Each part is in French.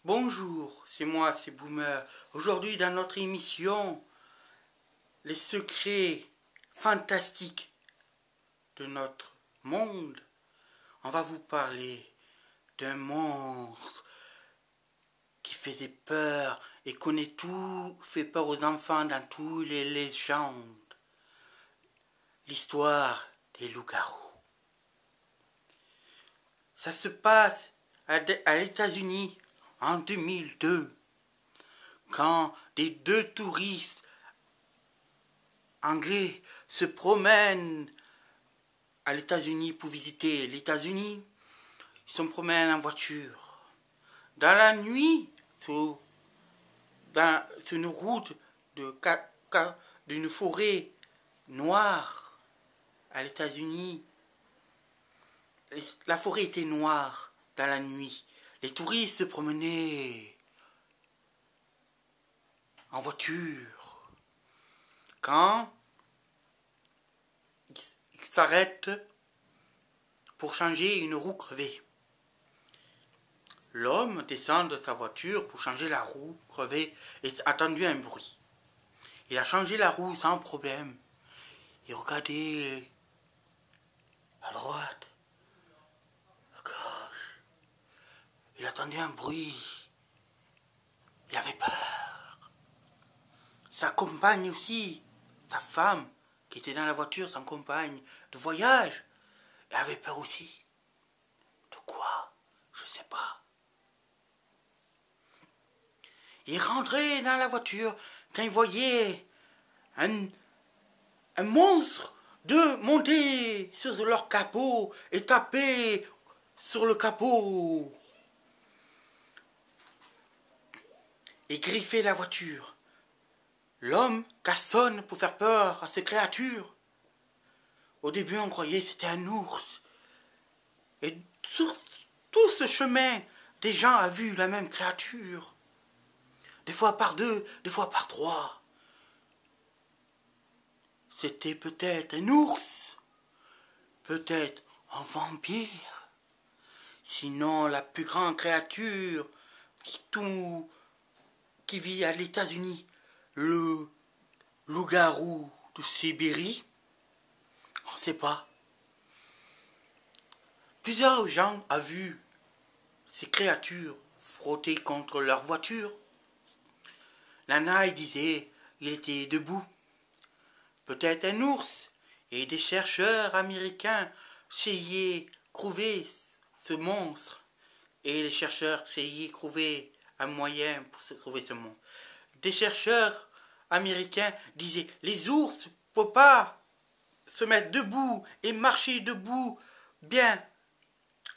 Bonjour, c'est moi, c'est Boomer. Aujourd'hui, dans notre émission, les secrets fantastiques de notre monde, on va vous parler d'un monstre qui faisait peur et connaît tout, fait peur aux enfants dans toutes les légendes. L'histoire des loups-garous. Ça se passe à les États-Unis en 2002, quand des deux touristes anglais se promènent à les États-Unis pour visiter les États-Unis. Ils se promènent en voiture. Dans la nuit, sur une route d'une forêt noire à les États-Unis, la forêt était noire dans la nuit. Les touristes se promenaient en voiture. Quand ils s'arrêtent pour changer une roue crevée. L'homme descend de sa voiture pour changer la roue crevée et a entendu un bruit. Il a changé la roue sans problème. Il regardait à droite, à gauche. Il attendait un bruit. Il avait peur. Sa compagne aussi, sa femme, qui était dans la voiture, sa compagne de voyage, elle avait peur aussi. De quoi? Je sais pas. Il rentrait dans la voiture quand il voyait un monstre de monter sur leur capot et taper sur le capot et griffer la voiture. L'homme cassonne pour faire peur à ces créatures. Au début, on croyait que c'était un ours. Et sur tout ce chemin, des gens ont vu la même créature. Des fois par deux, des fois par trois. C'était peut-être un ours, peut-être un vampire, sinon la plus grande créature qui vit à les États-Unis, le loup-garou de Sibérie. On ne sait pas. Plusieurs gens ont vu ces créatures frotter contre leur voiture. Nana, il disait, il était debout. Peut-être un ours. Et des chercheurs américains essayaient de trouver ce monstre. Et les chercheurs essayaient de trouver un moyen pour trouver ce monstre. Des chercheurs américains disaient, les ours ne peuvent pas se mettre debout et marcher debout bien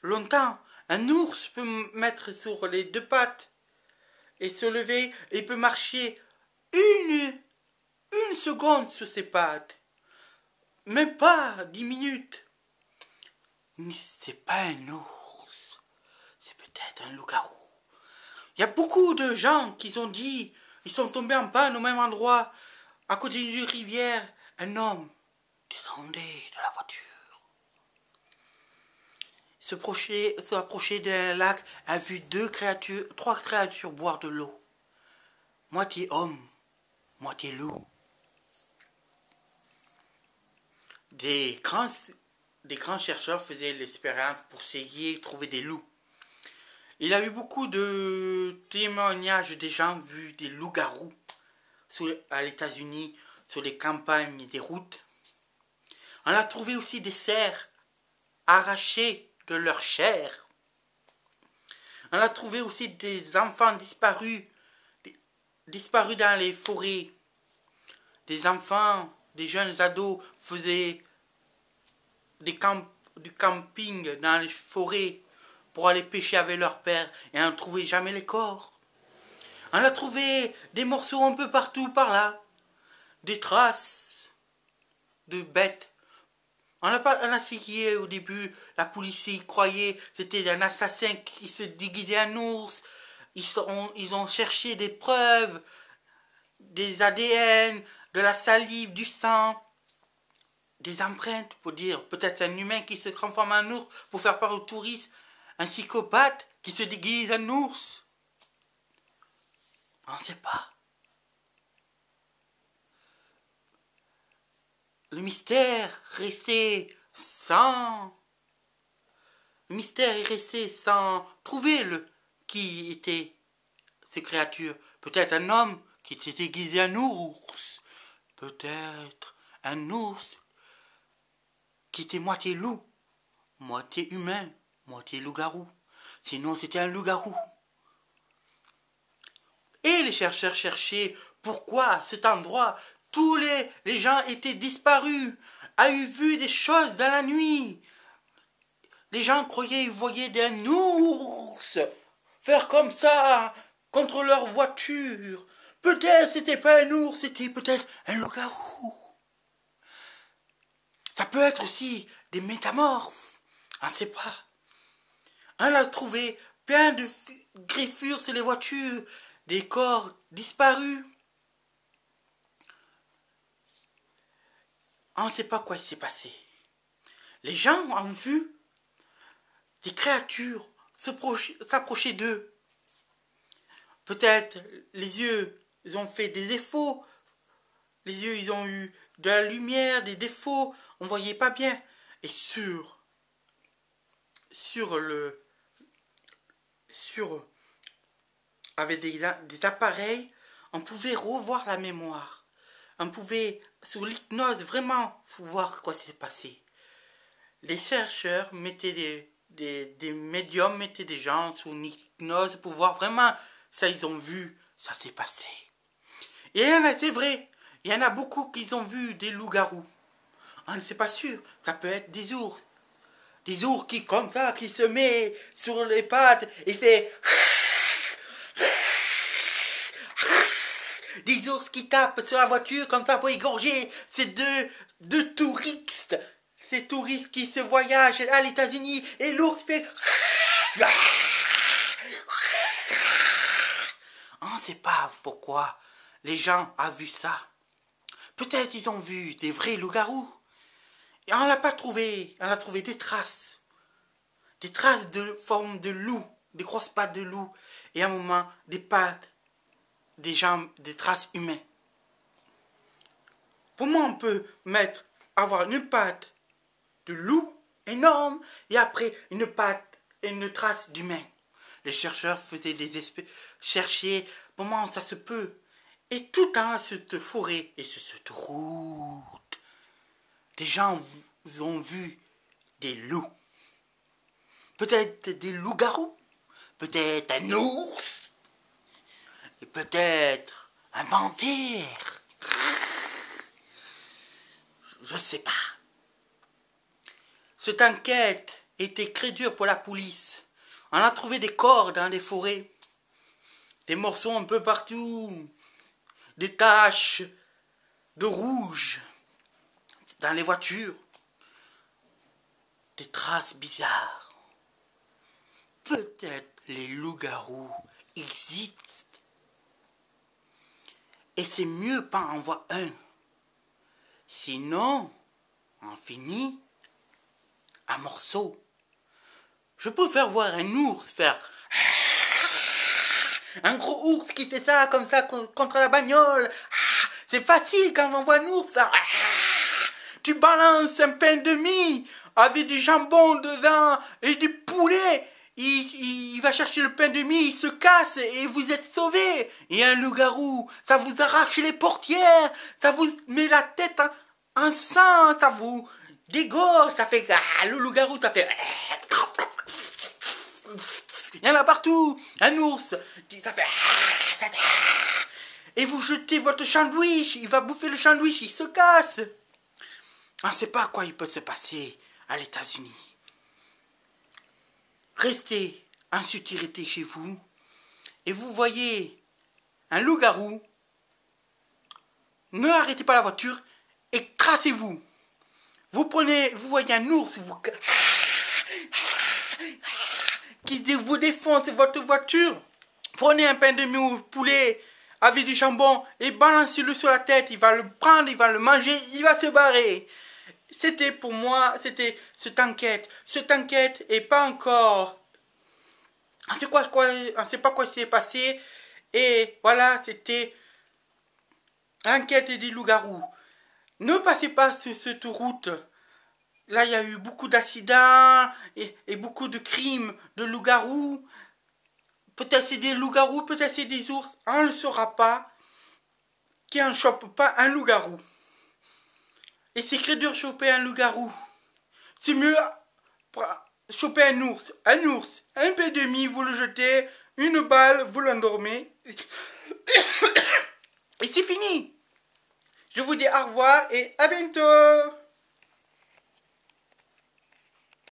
longtemps. Un ours peut mettre sur les deux pattes et se lever et peut marcher une seconde sur ses pattes. Même pas 10 minutes. Mais c'est pas un ours. C'est peut-être un loup-garou. Il y a beaucoup de gens qui ont dit, ils sont tombés en panne au même endroit, à côté d'une rivière. Un homme descendait de la voiture. S'approcher d'un lac, a vu trois créatures boire de l'eau. Moitié homme, moitié loup. Des grands chercheurs faisaient l'expérience pour essayer de trouver des loups. Il y a eu beaucoup de témoignages des gens vus des loups-garous à les États-Unis, sur les campagnes des routes. On a trouvé aussi des cerfs arrachés de leur chair. On a trouvé aussi des enfants disparus dans les forêts. Des enfants, des jeunes ados faisaient du camping dans les forêts pour aller pêcher avec leur père et on ne trouvait jamais les corps. On a trouvé des morceaux un peu partout par là, des traces de bêtes. On a essayé au début, la police croyait que c'était un assassin qui se déguisait en ours. Ils ont cherché des preuves, des ADN, de la salive, du sang, des empreintes pour dire peut-être un humain qui se transforme en ours pour faire peur aux touristes, un psychopathe qui se déguise en ours. On ne sait pas. Le mystère resté sans... Le mystère est resté sans trouver qui était ces créatures. Peut-être un homme qui s'est déguisé en ours. Peut-être un ours qui était moitié loup, moitié humain, moitié loup-garou. Sinon, c'était un loup-garou. Et les chercheurs cherchaient pourquoi à cet endroit tous les gens étaient disparus, a eu vu des choses dans la nuit. Les gens croyaient ils voyaient un ours faire comme ça contre leur voiture. Peut-être c'était pas un ours, c'était peut-être un loup-garou. Ça peut être aussi des métamorphes, on ne sait pas. On a trouvé plein de griffures sur les voitures, des corps disparus. On ne sait pas quoi s'est passé. Les gens ont vu des créatures s'approcher d'eux. Peut-être les yeux, ils ont fait des défauts. Les yeux, ils ont eu de la lumière, des défauts. On ne voyait pas bien. Et avec des appareils, on pouvait revoir la mémoire. On pouvait, sous l'hypnose, vraiment voir quoi s'est passé. Les chercheurs mettaient des médiums, mettaient des gens sous une hypnose pour voir vraiment ça, ils ont vu, ça s'est passé. Et il y en a, c'est vrai, il y en a beaucoup qui ont vu des loups-garous. On ne sait pas sûr, ça peut être des ours. Des ours qui, comme ça, qui se met sur les pattes et fait... Des ours qui tapent sur la voiture comme ça pour égorger ces deux touristes. Ces touristes qui se voyagent à les États-Unis et l'ours fait... On ne sait pas pourquoi les gens ont vu ça. Peut-être ils ont vu des vrais loups-garous. Et on l'a pas trouvé. On a trouvé des traces. Des traces de forme de loup. Des grosses pattes de loup. Et à un moment, des pattes, des jambes, des traces humaines. Pour moi, on peut avoir une patte de loup énorme et après une patte et une trace d'humain. Les chercheurs faisaient chercher comment ça se peut. Et tout dans cette forêt et sur cette route, des gens ont vu des loups. Peut-être des loups-garous, peut-être un ours, et peut-être un vampire. Je ne sais pas. Cette enquête était très dure pour la police. On a trouvé des corps dans les forêts, des morceaux un peu partout, des taches de rouge dans les voitures, des traces bizarres. Peut-être les loups-garous existent. Et c'est mieux pas en voir un. Sinon, on finit un morceau. Je peux faire voir un ours faire... Un gros ours qui fait ça comme ça contre la bagnole. C'est facile quand on voit un ours faire... Tu balances un pain de mie avec du jambon dedans et du poulet. Il va chercher le pain de mie, il se casse et vous êtes sauvés. Et un loup-garou, ça vous arrache les portières, ça vous met la tête en sang, ça vous dégorge, ça fait... le loup-garou, ça fait... Il y en a partout. Un ours, ça fait... Et vous jetez votre sandwich, il va bouffer le sandwich, il se casse. On ne sait pas quoi il peut se passer à les États-Unis. Restez en sécurité chez vous et vous voyez un loup-garou, ne arrêtez pas la voiture et tracez-vous. Vous voyez un ours qui vous défonce votre voiture. Prenez un pain de mie ou poulet avec du jambon et balancez-le sur la tête. Il va le prendre, il va le manger, il va se barrer. C'était pour moi, c'était cette enquête. Cette enquête est pas encore... On ne sait pas quoi s'est passé. Et voilà, c'était Enquête des loups-garous. Ne passez pas sur cette route. Là, il y a eu beaucoup d'accidents et beaucoup de crimes de loups-garous. Peut-être c'est des loups-garous, peut-être c'est des ours. On ne le saura pas. Qui en chope pas un loup-garou. Et c'est très dur de choper un loup-garou. C'est mieux choper un ours. Un peu demi, vous le jetez. Une balle, vous l'endormez. Et c'est fini. Je vous dis au revoir et à bientôt.